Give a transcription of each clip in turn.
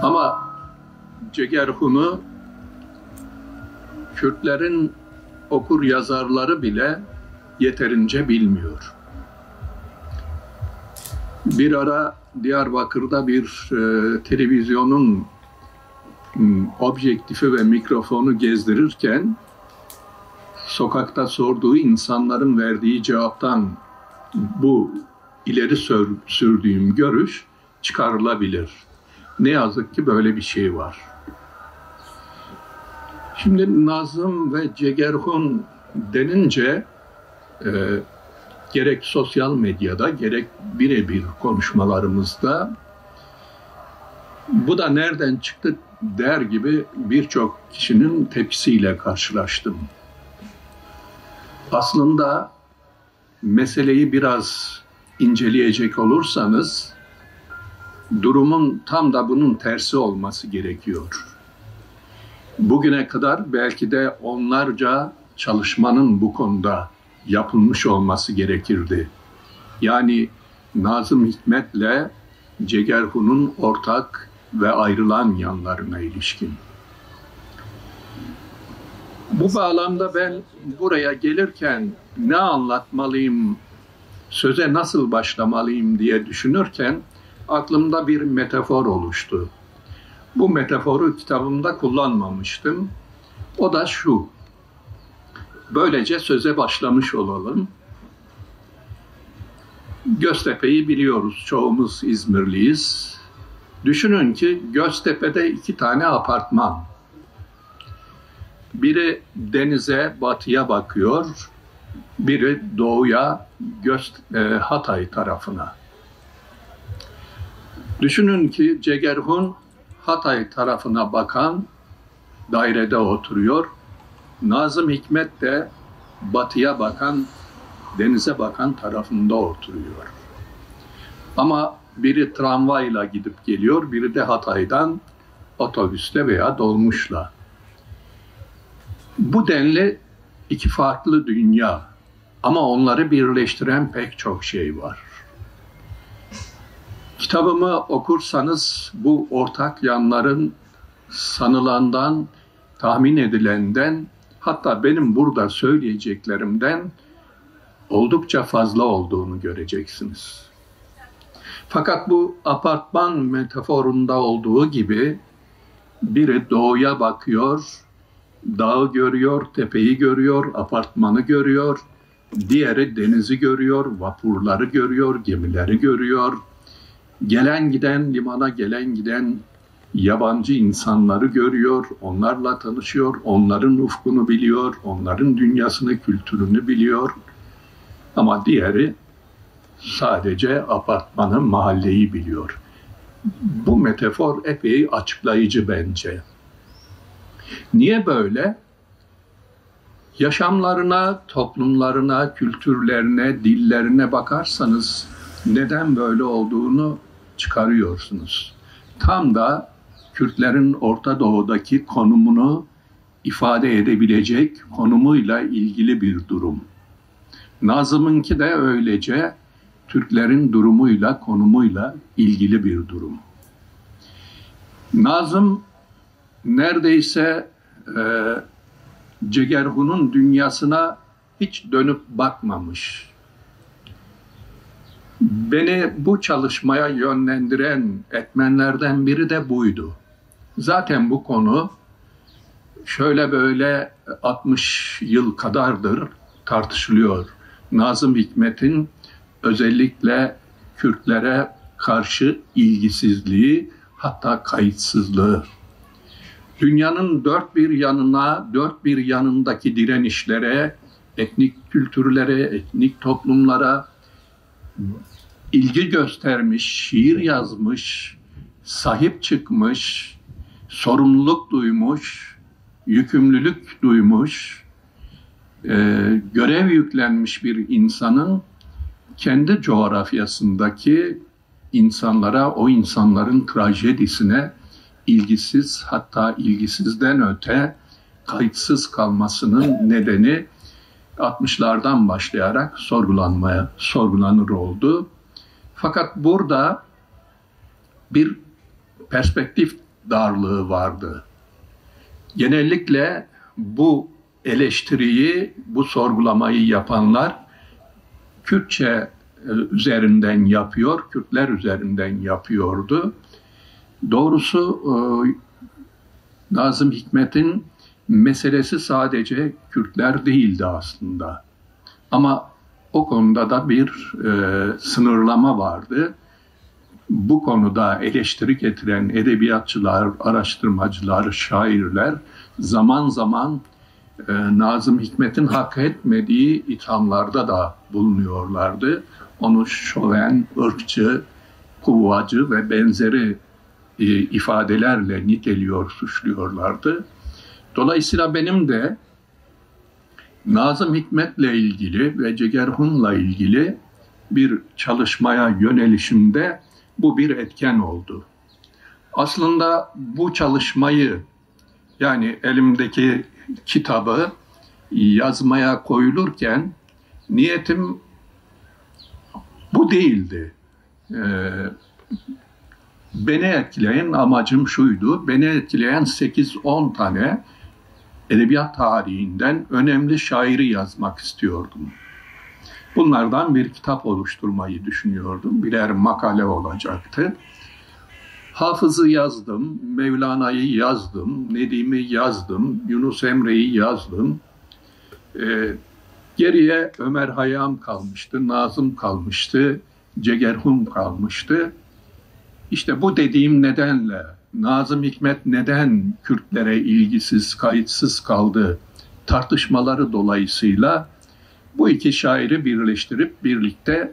Ama Cegerhun'u Kürtlerin okur yazarları bile yeterince bilmiyor. Bir ara Diyarbakır'da bir televizyonun objektifi ve mikrofonu gezdirirken sokakta sorduğu insanların verdiği cevaptan bu ileri sürdüğüm görüş çıkarılabilir. Ne yazık ki böyle bir şey var. Şimdi Nazım ve Cegerhun denince gerek sosyal medyada gerek birebir konuşmalarımızda bu da nereden çıktı der gibi birçok kişinin tepkisiyle karşılaştım. Aslında meseleyi biraz inceleyecek olursanız durumun tam da bunun tersi olması gerekiyor. Bugüne kadar belki de onlarca çalışmanın bu konuda yapılmış olması gerekirdi. Yani Nazım Hikmet'le Cegerhun'un ortak ve ayrılan yanlarına ilişkin. Bu bağlamda ben buraya gelirken ne anlatmalıyım, söze nasıl başlamalıyım diye düşünürken aklımda bir metafor oluştu. Bu metaforu kitabımda kullanmamıştım. O da şu. Böylece söze başlamış olalım. Göztepe'yi biliyoruz. Çoğumuz İzmirliyiz. Düşünün ki Göztepe'de 2 tane apartman. Biri denize, batıya bakıyor. Biri doğuya, Hatay tarafına. Düşünün ki Cegerhun Hatay tarafına bakan dairede oturuyor. Nazım Hikmet de batıya bakan, denize bakan tarafında oturuyor. Ama biri tramvayla gidip geliyor, biri de Hatay'dan otobüste veya dolmuşla. Bu denli 2 farklı dünya ama onları birleştiren pek çok şey var. Kitabımı okursanız bu ortak yanların sanılandan, tahmin edilenden, hatta benim burada söyleyeceklerimden oldukça fazla olduğunu göreceksiniz. Fakat bu apartman metaforunda olduğu gibi biri doğuya bakıyor, dağı görüyor, tepeyi görüyor, apartmanı görüyor, diğeri denizi görüyor, vapurları görüyor, gemileri görüyor, gelen giden, limana gelen giden yabancı insanları görüyor, onlarla tanışıyor, onların ufkunu biliyor, onların dünyasını, kültürünü biliyor. Ama diğeri sadece apartmanı, mahalleyi biliyor. Bu metafor epey açıklayıcı bence. Niye böyle? Yaşamlarına, toplumlarına, kültürlerine, dillerine bakarsanız neden böyle olduğunu çıkarıyorsunuz. Tam da Kürtlerin Orta Doğu'daki konumunu ifade edebilecek konumuyla ilgili bir durum. Nazım'ınki de öylece Türklerin durumuyla, konumuyla ilgili bir durum. Nazım neredeyse Cegerhun'un dünyasına hiç dönüp bakmamış. Beni bu çalışmaya yönlendiren etmenlerden biri de buydu. Zaten bu konu şöyle böyle 60 yıl kadardır tartışılıyor. Nazım Hikmet'in özellikle Kürtlere karşı ilgisizliği, hatta kayıtsızlığı. Dünyanın dört bir yanındaki direnişlere, etnik kültürlere, etnik toplumlara ilgi göstermiş, şiir yazmış, sahip çıkmış, sorumluluk duymuş, yükümlülük duymuş, görev yüklenmiş bir insanın kendi coğrafyasındaki insanlara, o insanların trajedisine ilgisiz, hatta ilgisizden öte kayıtsız kalmasının nedeni 60'lardan başlayarak sorgulanır oldu. Fakat burada bir perspektif darlığı vardı. Genellikle bu eleştiriyi, bu sorgulamayı yapanlar Kürtçe üzerinden yapıyor, Kürtler üzerinden yapıyordu. Doğrusu Nazım Hikmet'in meselesi sadece Kürtler değildi aslında. Ama o konuda da bir sınırlama vardı. Bu konuda eleştiri getiren edebiyatçılar, araştırmacılar, şairler zaman zaman Nazım Hikmet'in hak etmediği ithamlarda da bulunuyorlardı. Onu şoven, ırkçı, kuvvacı ve benzeri ifadelerle niteliyor, suçluyorlardı. Dolayısıyla benim de Nazım Hikmet'le ilgili ve Cegerhun'la ilgili bir çalışmaya yönelişimde bu bir etken oldu. Aslında bu çalışmayı, yani elimdeki kitabı yazmaya koyulurken niyetim bu değildi. Beni etkileyen amacım şuydu, beni etkileyen 8-10 tane edebiyat tarihinden önemli şairi yazmak istiyordum. Bunlardan bir kitap oluşturmayı düşünüyordum. Birer makale olacaktı. Hafız'ı yazdım, Mevlana'yı yazdım, Nedim'i yazdım, Yunus Emre'yi yazdım. Geriye Ömer Hayyam kalmıştı, Nazım kalmıştı, Cegerhun kalmıştı. İşte bu dediğim nedenle Nazım Hikmet neden Kürtlere ilgisiz, kayıtsız kaldı tartışmaları dolayısıyla bu iki şairi birleştirip birlikte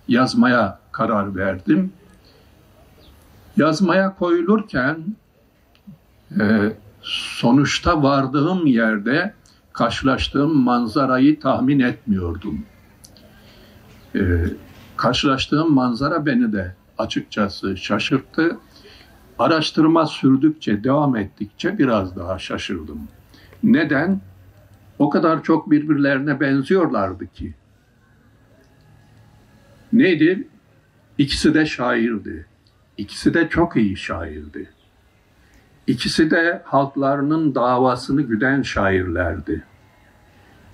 yazmaya karar verdim. Yazmaya koyulurken sonuçta vardığım yerde karşılaştığım manzarayı tahmin etmiyordum. Karşılaştığım manzara beni de açıkçası şaşırttı. Araştırma sürdükçe, devam ettikçe biraz daha şaşırdım. Neden? O kadar çok birbirlerine benziyorlardı ki. Neydi? İkisi de şairdi. İkisi de çok iyi şairdi. İkisi de halklarının davasını güden şairlerdi.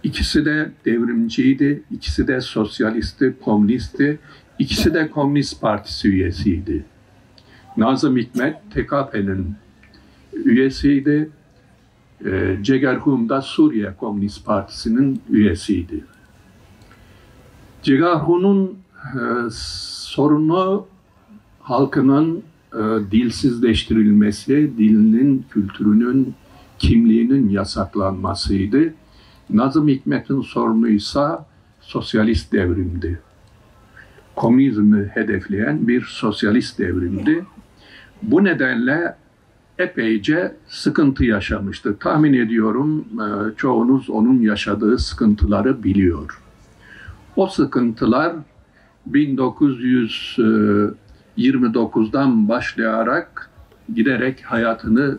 İkisi de devrimciydi, ikisi de sosyalisti, komünisti, ikisi de Komünist Partisi üyesiydi. Nazım Hikmet TKP'nin üyesiydi. Cegerhun da Suriye Komünist Partisi'nin üyesiydi. Cegerhun'un sorunu halkının dilsizleştirilmesi, dilinin, kültürünün, kimliğinin yasaklanmasıydı. Nazım Hikmet'in sorunuysa sosyalist devrimdi. Komünizmi hedefleyen bir sosyalist devrimdi. Bu nedenle epeyce sıkıntı yaşamıştı. Tahmin ediyorum çoğunuz onun yaşadığı sıkıntıları biliyor. O sıkıntılar 1929'dan başlayarak giderek hayatını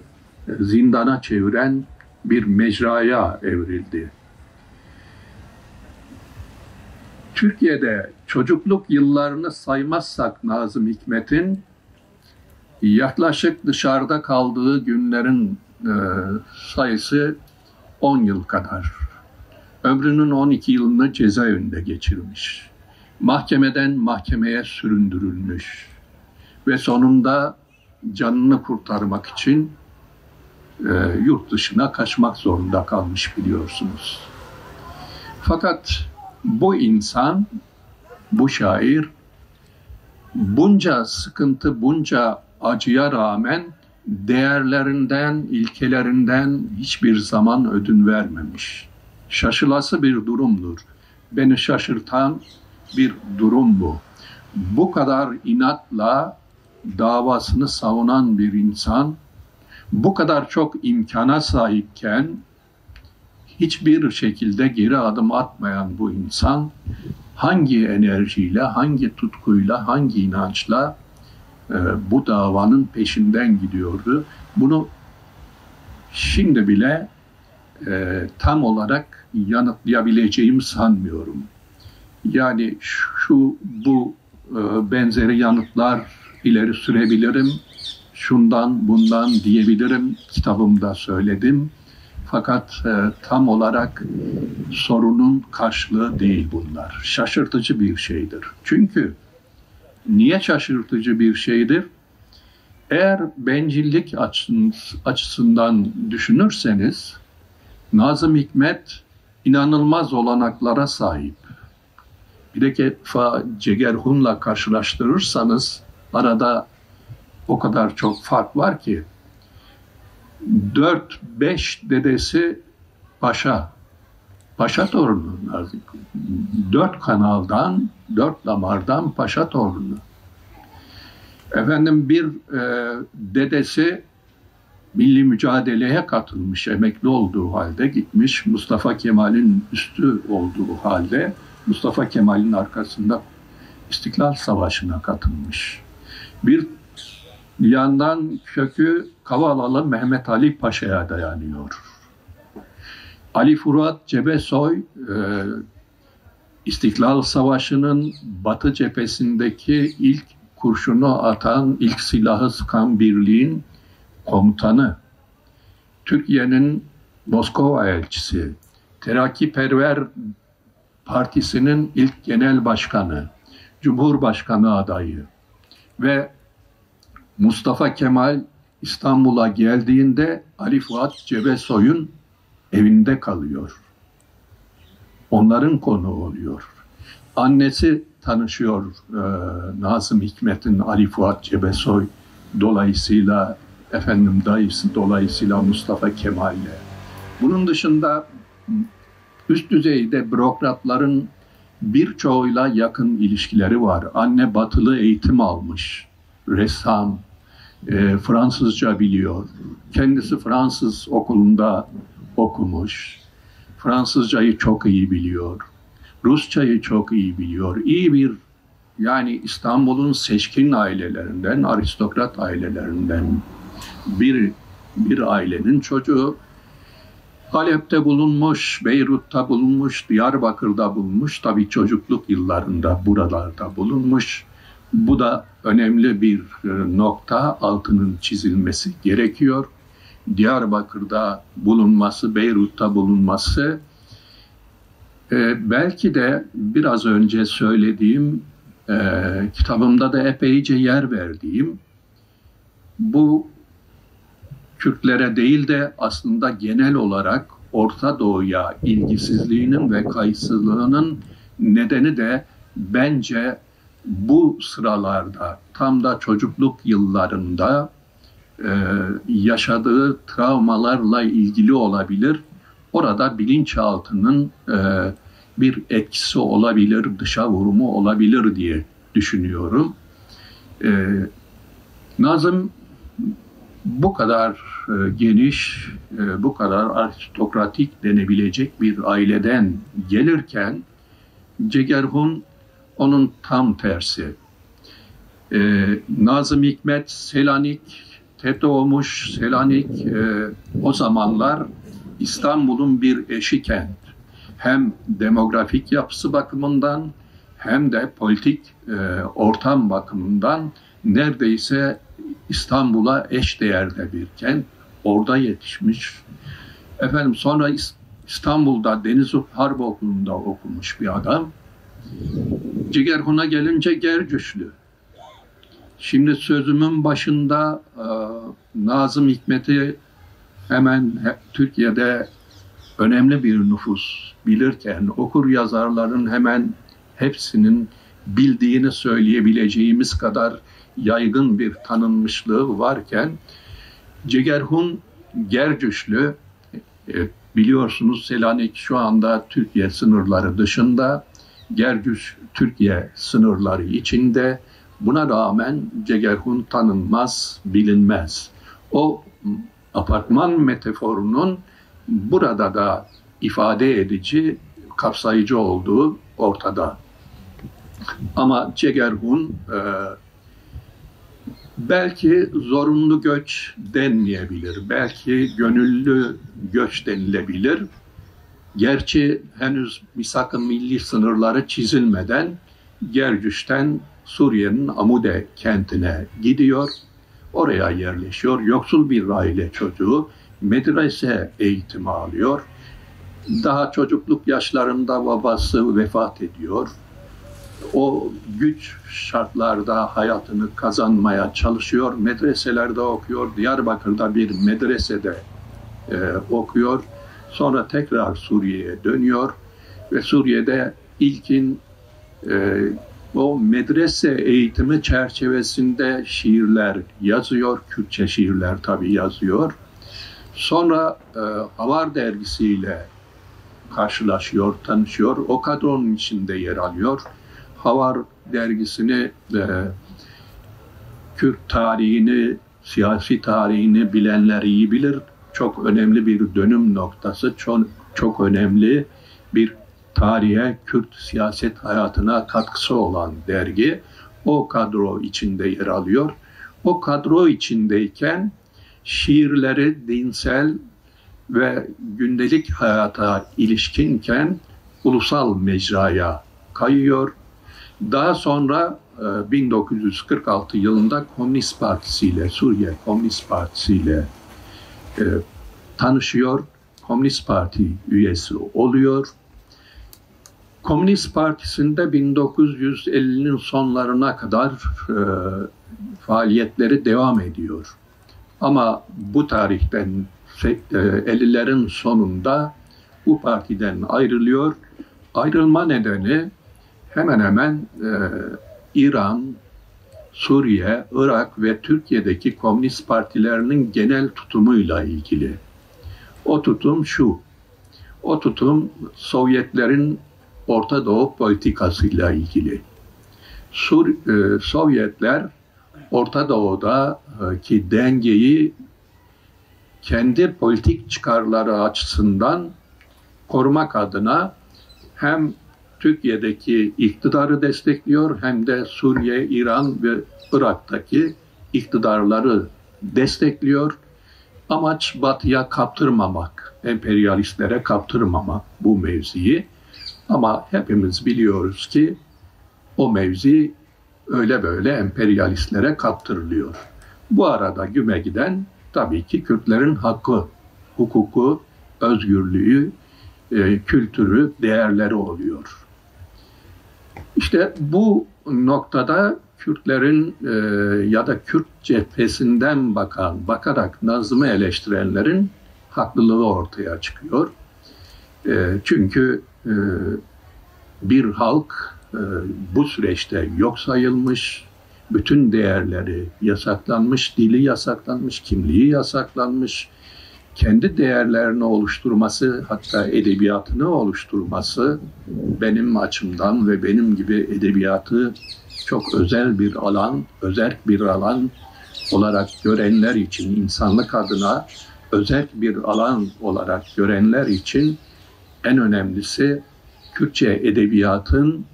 zindana çeviren bir mecraya evrildi. Türkiye'de çocukluk yıllarını saymazsak Nazım Hikmet'in yaklaşık dışarıda kaldığı günlerin sayısı 10 yıl kadar. Ömrünün 12 yılını cezaevinde geçirmiş. Mahkemeden mahkemeye süründürülmüş. Ve sonunda canını kurtarmak için yurt dışına kaçmak zorunda kalmış biliyorsunuz. Fakat bu insan, bu şair bunca sıkıntı, bunca acıya rağmen değerlerinden, ilkelerinden hiçbir zaman ödün vermemiş. Şaşılası bir durumdur. Beni şaşırtan bir durum bu. Bu kadar inatla davasını savunan bir insan, bu kadar çok imkana sahipken hiçbir şekilde geri adım atmayan bu insan hangi enerjiyle, hangi tutkuyla, hangi inançla bu davanın peşinden gidiyordu? Bunu şimdi bile tam olarak yanıtlayabileceğimi sanmıyorum. Yani bu benzeri yanıtlar ileri sürebilirim. şundan bundan diyebilirim, kitabımda söyledim. Fakat tam olarak sorunun karşılığı değil bunlar. Şaşırtıcı bir şeydir. Çünkü niye şaşırtıcı bir şeydir? Eğer bencillik açısından düşünürseniz, Nazım Hikmet inanılmaz olanaklara sahip. Bir defa Cegerhun'la karşılaştırırsanız arada o kadar çok fark var ki 4-5 dedesi paşa torunu. 4 kanaldan, 4 damardan paşa torunu. Efendim bir dedesi milli mücadeleye katılmış, emekli olduğu halde gitmiş, Mustafa Kemal'in üstü olduğu halde Mustafa Kemal'in arkasında İstiklal Savaşı'na katılmış. Bir yandan kökü Kavalalı Mehmet Ali Paşa'ya dayanıyor. Ali Fuat Cebesoy, İstiklal Savaşı'nın Batı cephesindeki ilk kurşunu atan, ilk silahı sıkan birliğin komutanı, Türkiye'nin Moskova elçisi, Terakkiperver Partisi'nin ilk genel başkanı, Cumhurbaşkanı adayı ve Mustafa Kemal İstanbul'a geldiğinde Ali Fuat Cebesoy'un evinde kalıyor. Onların konuğu oluyor. Annesi tanışıyor Nazım Hikmet'in Ali Fuat Cebesoy dolayısıyla dayısı dolayısıyla Mustafa Kemal'le. Bunun dışında üst düzeyde bürokratların birçoğuyla yakın ilişkileri var. Anne batılı eğitim almış, ressam, Fransızca biliyor. Kendisi Fransız okulunda okumuş. Fransızcayı çok iyi biliyor. Rusçayı çok iyi biliyor. İyi bir, yani İstanbul'un seçkin ailelerinden, aristokrat ailelerinden bir ailenin çocuğu. Halep'te bulunmuş, Beyrut'ta bulunmuş, Diyarbakır'da bulunmuş. Tabii çocukluk yıllarında buralarda bulunmuş. Bu da önemli bir nokta, altının çizilmesi gerekiyor. Diyarbakır'da bulunması, Beyrut'ta bulunması, belki de biraz önce söylediğim, kitabımda da epeyce yer verdiğim, bu Kürtlere değil de aslında genel olarak Orta Doğu'ya ilgisizliğinin ve kayıtsızlığının nedeni de bence bu sıralarda, tam da çocukluk yıllarında yaşadığı travmalarla ilgili olabilir. Orada bilinçaltının bir etkisi olabilir, dışa vurumu olabilir diye düşünüyorum. Nazım bu kadar geniş, bu kadar aristokratik denebilecek bir aileden gelirken Cegerhun onun tam tersi. Nazım Hikmet Selanik'te doğmuş. Selanik o zamanlar İstanbul'un bir eşi kent. Hem demografik yapısı bakımından hem de politik ortam bakımından neredeyse İstanbul'a eşdeğerde bir kent. Orada yetişmiş. Sonra İstanbul'da Deniz Harp Okulu'nda okumuş bir adam. Cegerhun'a gelince Gercüşlü. Şimdi sözümün başında Nazım Hikmet'i hemen Türkiye'de önemli bir nüfus bilirken, okur yazarların hemen hepsinin bildiğini söyleyebileceğimiz kadar yaygın bir tanınmışlığı varken, Cegerhun Gercüşlü, biliyorsunuz Selanik şu anda Türkiye sınırları dışında, Gercüş Türkiye sınırları içinde. Buna rağmen Cegerhun tanınmaz, bilinmez. O apartman metaforunun burada da ifade edici, kapsayıcı olduğu ortada. Ama Cegerhun belki zorunlu göç denmeyebilir, belki gönüllü göç denilebilir. Gerçi henüz misak-ı milli sınırları çizilmeden Gercüş'ten Suriye'nin Amude kentine gidiyor. oraya yerleşiyor. Yoksul bir aile çocuğu medrese eğitimi alıyor. Daha çocukluk yaşlarında babası vefat ediyor. O güç şartlarda hayatını kazanmaya çalışıyor. Medreselerde okuyor. Diyarbakır'da bir medresede okuyor. Sonra tekrar Suriye'ye dönüyor. Ve Suriye'de ilkin o medrese eğitimi çerçevesinde şiirler yazıyor. Kürtçe şiirler tabii yazıyor. Sonra Havar dergisiyle karşılaşıyor, tanışıyor. O kadronun içinde yer alıyor. Havar dergisini, Kürt tarihini, siyasi tarihini bilenler iyi bilir. Çok önemli bir dönüm noktası, çok önemli bir tarihe, Kürt siyaset hayatına katkısı olan dergi. O kadro içinde yer alıyor. O kadro içindeyken şiirleri dinsel ve gündelik hayata ilişkinken ulusal mecraya kayıyor. Daha sonra 1946 yılında Komünist Partisi ile, Suriye Komünist Partisi ile tanışıyor. Komünist Parti üyesi oluyor. Komünist Partisi'nde 1950'nin sonlarına kadar faaliyetleri devam ediyor. Ama bu tarihten 50'lerin sonunda bu partiden ayrılıyor. Ayrılma nedeni hemen hemen İran, Suriye, Irak ve Türkiye'deki komünist partilerinin genel tutumuyla ilgili. O tutum şu, o tutum Sovyetlerin Orta Doğu politikasıyla ilgili. Sovyetler Orta Doğu'daki dengeyi kendi politik çıkarları açısından korumak adına hem Türkiye'deki iktidarı destekliyor hem de Suriye, İran ve Irak'taki iktidarları destekliyor. Amaç Batı'ya kaptırmamak, emperyalistlere kaptırmamak bu mevziyi. Ama hepimiz biliyoruz ki o mevzi öyle böyle emperyalistlere kaptırılıyor. Bu arada güme giden tabii ki Kürtlerin hakkı, hukuku, özgürlüğü, kültürü, değerleri oluyor. İşte bu noktada Kürtlerin ya da Kürt cephesinden bakarak Nazım'ı eleştirenlerin haklılığı ortaya çıkıyor. Çünkü bir halk bu süreçte yok sayılmış, bütün değerleri yasaklanmış, dili yasaklanmış, kimliği yasaklanmış, kendi değerlerini oluşturması, hatta edebiyatını oluşturması benim açımdan ve benim gibi edebiyatı çok özel bir alan, özerk bir alan olarak görenler için, insanlık adına özerk bir alan olarak görenler için en önemlisi Kürtçe edebiyatın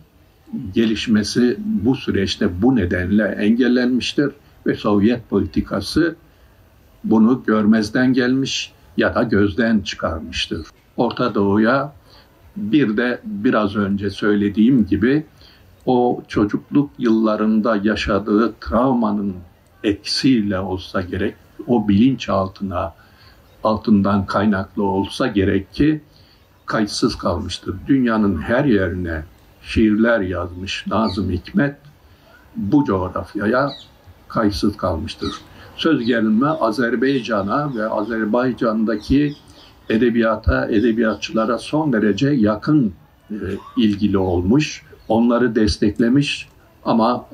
gelişmesi bu süreçte bu nedenle engellenmiştir ve Sovyet politikası bunu görmezden gelmiş ya da gözden çıkarmıştır. Orta Doğu'ya bir de biraz önce söylediğim gibi o çocukluk yıllarında yaşadığı travmanın etkisiyle olsa gerek, o bilinç altından kaynaklı olsa gerek ki kayıtsız kalmıştır. Dünyanın her yerine şiirler yazmış Nazım Hikmet bu coğrafyaya kayıtsız kalmıştır. Söz gelimi Azerbaycan'a ve Azerbaycan'daki edebiyata, edebiyatçılara son derece yakın ilgili olmuş, onları desteklemiş ama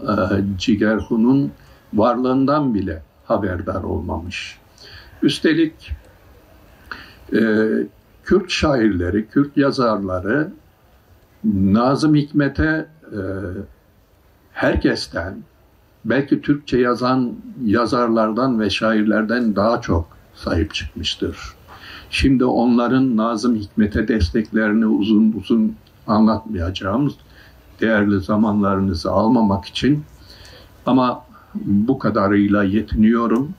Cigerhun'un varlığından bile haberdar olmamış. Üstelik Kürt şairleri, Kürt yazarları Nazım Hikmet'e herkesten, belki Türkçe yazan yazarlardan ve şairlerden daha çok sahip çıkmıştır. Şimdi onların Nazım Hikmet'e desteklerini uzun uzun anlatmayacağım, değerli zamanlarınızı almamak için. Ama bu kadarıyla yetiniyorum.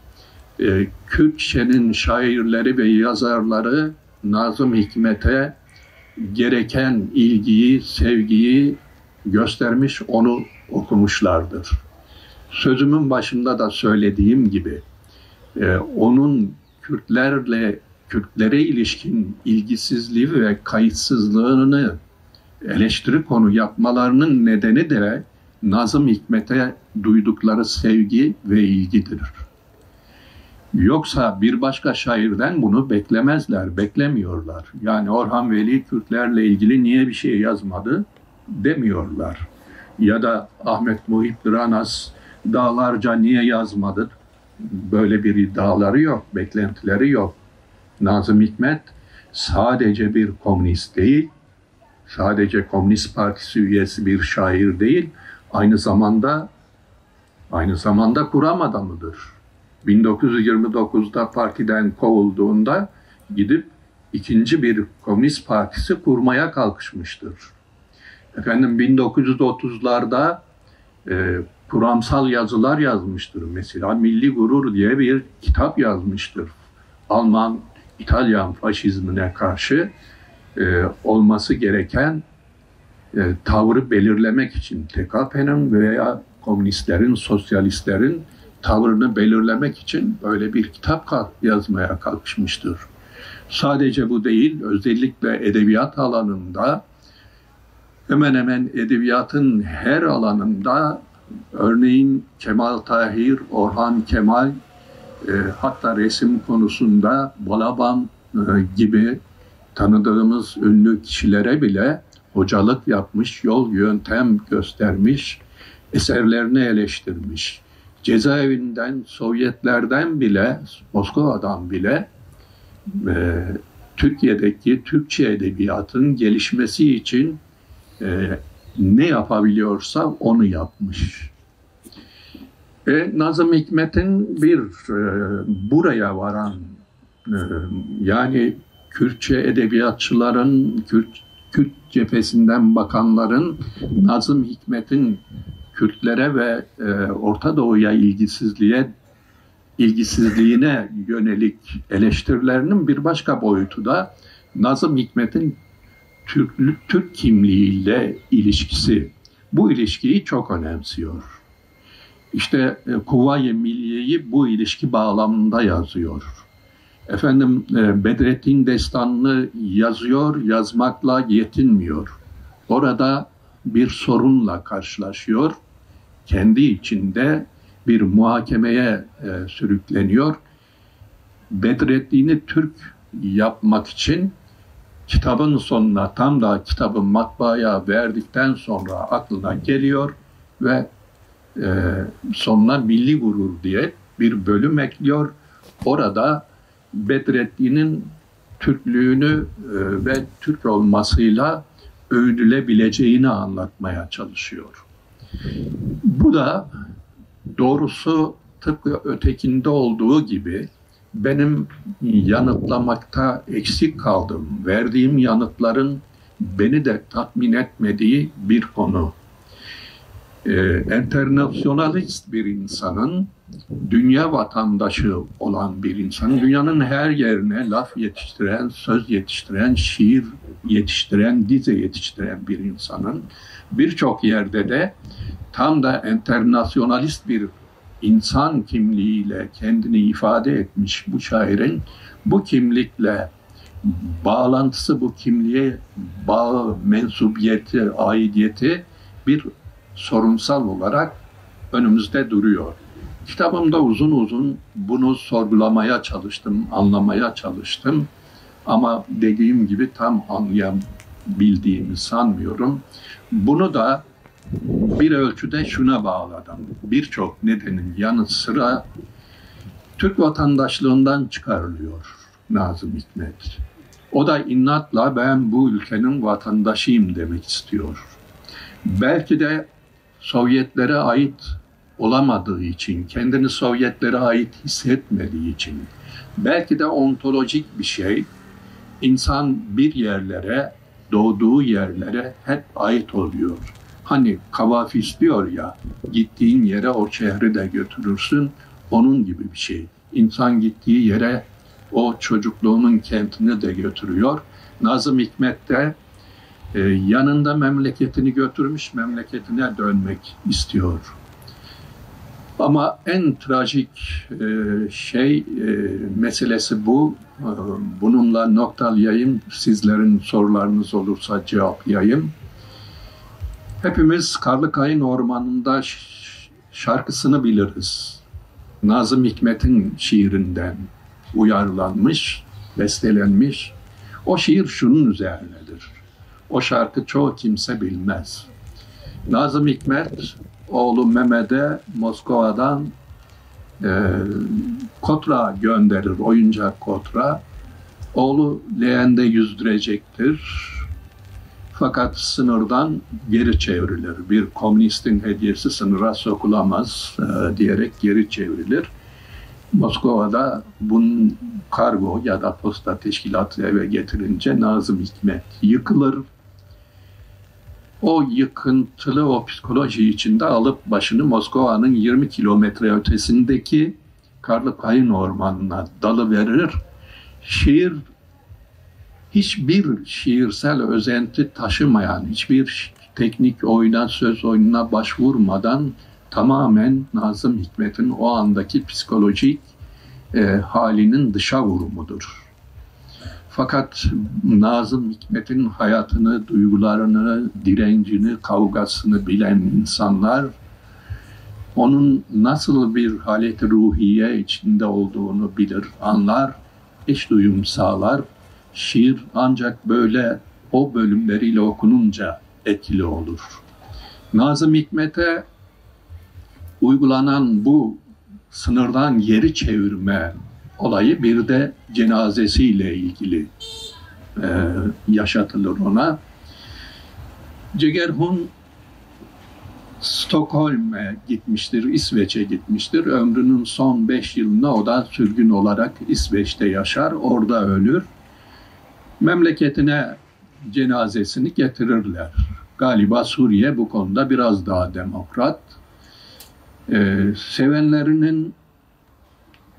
Kürtçenin şairleri ve yazarları Nazım Hikmet'e gereken ilgiyi, sevgiyi göstermiş, onu okumuşlardır. sözümün başında da söylediğim gibi onun Kürtlere ilişkin ilgisizliği ve kayıtsızlığını eleştiri konu yapmalarının nedeni de Nazım Hikmet'e duydukları sevgi ve ilgidir. Yoksa bir başka şairden bunu beklemezler, beklemiyorlar. Yani Orhan Veli Kürtlerle ilgili niye bir şey yazmadı demiyorlar. Ya da Ahmet Muhip Ranas dağlarca niye yazmadı? Böyle bir iddiaları yok, beklentileri yok. Nazım Hikmet sadece bir komünist değil, sadece Komünist Partisi üyesi bir şair değil, aynı zamanda kuram adamıdır. 1929'da partiden kovulduğunda gidip ikinci bir Komünist Partisi kurmaya kalkışmıştır. 1930'larda kuramsal yazılar yazmıştır. Mesela Milli Gurur diye bir kitap yazmıştır. İtalyan faşizmine karşı olması gereken tavrı belirlemek için TKP'nin veya komünistlerin, sosyalistlerin tavrını belirlemek için böyle bir kitap yazmaya kalkışmıştır. Sadece bu değil, özellikle edebiyat alanında hemen hemen edebiyatın her alanında örneğin Kemal Tahir, Orhan Kemal, hatta resim konusunda Balaban gibi tanıdığımız ünlü kişilere bile hocalık yapmış, yol yöntem göstermiş, eserlerini eleştirmiş. Cezaevinden, Sovyetlerden bile, Moskova'dan bile Türkiye'deki Türkçe edebiyatın gelişmesi için ne yapabiliyorsa onu yapmış. Nazım Hikmet'in bir buraya varan yani Kürtçe edebiyatçıların, Kürt cephesinden bakanların Nazım Hikmet'in Kürtlere ve Orta Doğu'ya ilgisizliğine yönelik eleştirilerinin bir başka boyutu da Nazım Hikmet'in Türk kimliğiyle ilişkisi. Bu ilişkiyi çok önemsiyor. İşte Kuvayi Milliye'yi bu ilişki bağlamında yazıyor. Bedrettin Destanı'nı yazıyor, yazmakla yetinmiyor. Orada bir sorunla karşılaşıyor. Kendi içinde bir muhakemeye sürükleniyor. Bedrettin'i Türk yapmak için kitabın sonuna, tam da kitabı matbaaya verdikten sonra aklına geliyor ve sonuna Milli Gurur diye bir bölüm ekliyor. Orada Bedrettin'in Türklüğünü ve Türk olmasıyla övünülebileceğini anlatmaya çalışıyor. Bu da doğrusu tıpkı ötekinde olduğu gibi benim yanıtlamakta eksik kaldığım, verdiğim yanıtların beni de tatmin etmediği bir konu. Enternasyonalist bir insanın, dünya vatandaşı olan bir insanın, dünyanın her yerine laf yetiştiren, söz yetiştiren, şiir yetiştiren, dize yetiştiren bir insanın birçok yerde de tam da enternasyonalist bir insan kimliğiyle kendini ifade etmiş bu şairin bu kimlikle bağlantısı, bu kimliğe bağı, mensubiyeti, aidiyeti bir sorunsal olarak önümüzde duruyor. Kitabımda uzun uzun bunu sorgulamaya çalıştım, anlamaya çalıştım. Ama dediğim gibi tam anlayabildiğimi sanmıyorum. Bunu da bir ölçüde şuna bağladım. Birçok nedenin yanı sıra Türk vatandaşlığından çıkarılıyor Nazım Hikmet. O da inatla ben bu ülkenin vatandaşıyım demek istiyor. Belki de Sovyetlere ait olamadığı için, kendini Sovyetlere ait hissetmediği için, belki de ontolojik bir şey, insan bir yerlere, doğduğu yerlere hep ait oluyor. Hani Kavafis diyor ya, gittiğin yere o şehri de götürürsün, onun gibi bir şey. İnsan gittiği yere o çocukluğunun kentini de götürüyor. Nazım Hikmet de yanında memleketini götürmüş, memleketine dönmek istiyor. Ama en trajik meselesi bu. Bununla noktalayayım. Sizlerin sorularınız olursa cevaplayayım. Hepimiz Karlıkayın Ormanı'nda şarkısını biliriz. Nazım Hikmet'in şiirinden uyarlanmış, bestelenmiş. O şiir şunun üzerinedir. O şarkı çoğu kimse bilmez. Nazım Hikmet, oğlu Mehmet'e Moskova'dan kotra gönderir, oyuncak kotra. Oğlu leğende yüzdürecektir. Fakat sınırdan geri çevrilir. Bir komünistin hediyesi sınıra sokulamaz diyerek geri çevrilir. Moskova'da bunun kargo ya da posta teşkilatı eve getirince Nazım Hikmet yıkılır. O yıkıntılı o psikoloji içinde alıp başını Moskova'nın 20 kilometre ötesindeki Karlıkayın Ormanı'na dalıverir. Şiir hiçbir şiirsel özenti taşımayan, hiçbir teknik oyuna, söz oyununa başvurmadan tamamen Nazım Hikmet'in o andaki psikolojik halinin dışa vurumudur. Fakat Nazım Hikmet'in hayatını, duygularını, direncini, kavgasını bilen insanlar onun nasıl bir halet-i ruhiye içinde olduğunu bilir, anlar, eş duyum sağlar. Şiir ancak böyle o bölümleriyle okununca etkili olur. Nazım Hikmet'e uygulanan bu sınırdan geri çevirme olayı bir de cenazesiyle ilgili yaşatılır ona. Cegerhun Stockholm'e gitmiştir, İsveç'e gitmiştir. Ömrünün son 5 yılını o da sürgün olarak İsveç'te yaşar, orada ölür. Memleketine cenazesini getirirler. Galiba Suriye bu konuda biraz daha demokrat. Sevenlerinin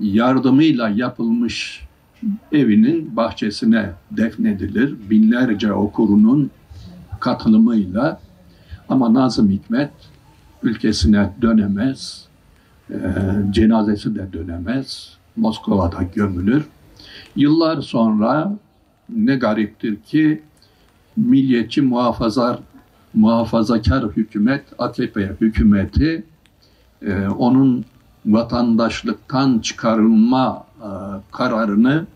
yardımıyla yapılmış evinin bahçesine defnedilir. Binlerce okurunun katılımıyla. Ama Nazım Hikmet ülkesine dönemez. Cenazesi de dönemez. Moskova'da gömülür. Yıllar sonra ne gariptir ki milliyetçi muhafazakar hükümet, AKP hükümeti onun vatandaşlıktan çıkarılma kararını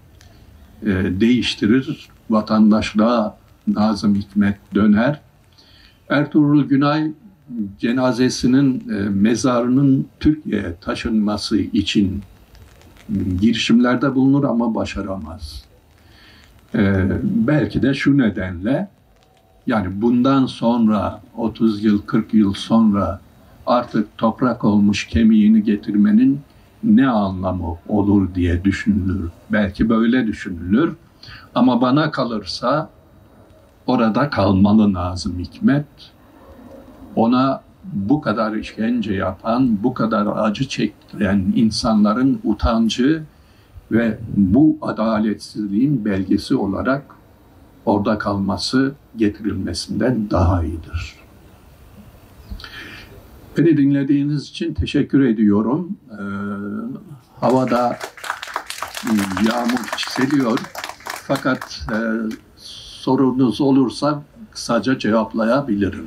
değiştirir. Vatandaşlığa Nazım Hikmet döner. Ertuğrul Günay cenazesinin mezarının Türkiye'ye taşınması için girişimlerde bulunur ama başaramaz. Belki de şu nedenle, yani bundan sonra 30 yıl 40 yıl sonra artık toprak olmuş kemiğini getirmenin ne anlamı olur diye düşünülür. Belki böyle düşünülür ama bana kalırsa orada kalmalı Nazım Hikmet. Ona bu kadar işkence yapan, bu kadar acı çektiren insanların utancı ve bu adaletsizliğin belgesi olarak orada kalması getirilmesinden daha iyidir. Beni dinlediğiniz için teşekkür ediyorum. Havada yağmur çiseliyor. Fakat sorunuz olursa kısaca cevaplayabilirim.